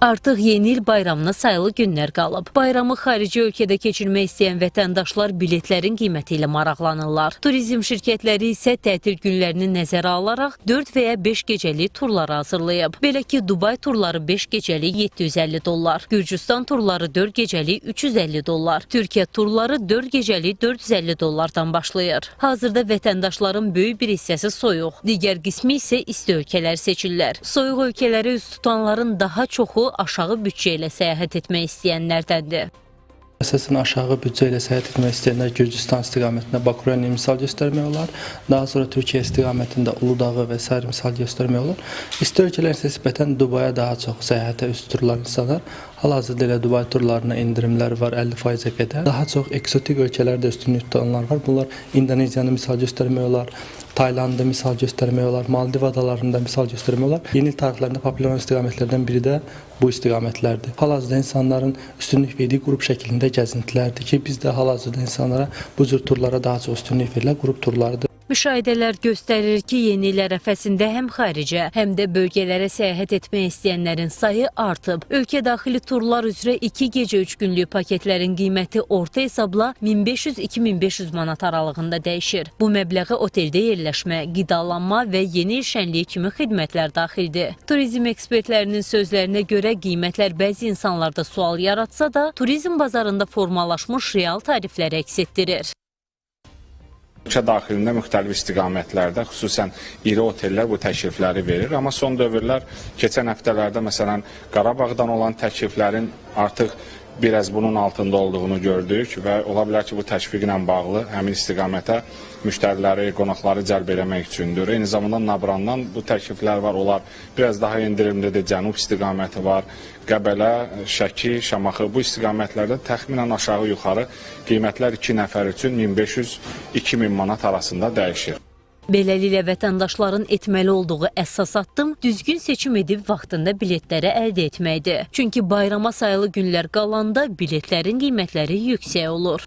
Artıq yeni il bayramına sayılı günlər qalıb. Bayramı xarici ölkədə keçirmək istəyən vətəndaşlar biletlərin qiyməti ilə maraqlanırlar. Turizm şirkətləri isə tətil günlərini nəzərə alaraq 4 və ya 5 gecəlik turlar hazırlayıb. Belə ki, Dubay turları 5 gecəlik $750, Gürcüstan turları 4 gecəlik $350, Türkiyə turları 4 gecəlik $450 başlayır. Hazırda vətəndaşların böyük bir hissəsi soyuq, digər qismi isə isti ölkələr seçirlər. Soyuq ölkələrə üz tutanların daha çoxu aşağı büdcə ilə səyahət etmək istəyənlərdəndir. Əsasən aşağı büdcə ilə səyahət etmək istəyənlər Gürcüstan istiqamətində Bakurani misal göstərmək olar. Daha sonra Türkiyə istiqamətində Uludağı və s. misal göstərmək olur. İsti ölkələr isə nisbətən Dubaya daha çox səyahətə üst tuturlar insanlar. Hal-hazırda elə Dubay turlarına endirimlər var 50%-ə qədər. Daha çox eksotik ölkələrdə üstünlük tutanlar var. Bunlar İndoneziyanı misal göstərmək olar, Taylandı misal göstərmək olar, Maldiv adalarında misal göstərmək olar. Yeni il tarixlərində populyar istiqamətlərdən biri də bu istiqamətlərdir. Hal-hazırda insanların üstünlük verdiyi qrup şəklində gəzintilərdir ki, biz də hal-hazırda insanlara bu cür turlara daha çox üstünlük verirlər, qrup turlarıdır. Müşahidələr göstərir ki, yeni il ərəfəsində həm xaricə, həm də bölgələrə səyahət etmək istəyənlərin sayı artıb. Ölkə daxili turlar üzrə 2 gecə 3 günlük paketlərin qiyməti orta hesabla 1500-2500 manat aralığında dəyişir. Bu məbləğə oteldə yerləşmə, qidalanma və yeni il şənliyi kimi xidmətlər daxildir. Turizm ekspertlərinin sözlərinə görə qiymətlər bəzi insanlarda sual yaratsa da, turizm bazarında formalaşmış real tarifləri əks etdirir. Ölkə daxilində müxtəlif istiqamətlərdə, xüsusən iri otellər bu təklifləri verir. Amma son dövrlər, keçən həftələrdə məsələn Qarabağdan olan təkliflərin artıq biraz bunun altında olduğunu gördük və ola bilər ki, bu təşviqlə bağlı həmin istiqamətə müştəriləri, qonaqları cəlb eləmək üçündür. Eyni zamanda Nabrandan bu təkliflər var, onlar biraz daha endirimlidir, cənub istiqaməti var, Qəbələ, Şəki, Şamaxı bu istiqamətlərdə təxminən aşağı-yuxarı qiymətlər 2 nəfər üçün 1500-2000 manat arasında dəyişir. Beləliklə vətəndaşların etməli olduğu əsas addım düzgün seçim edib vaxtında biletləri əldə etməkdir. Çünki bayrama sayılı günlər qalanda biletlərin qiymətləri yüksək olur.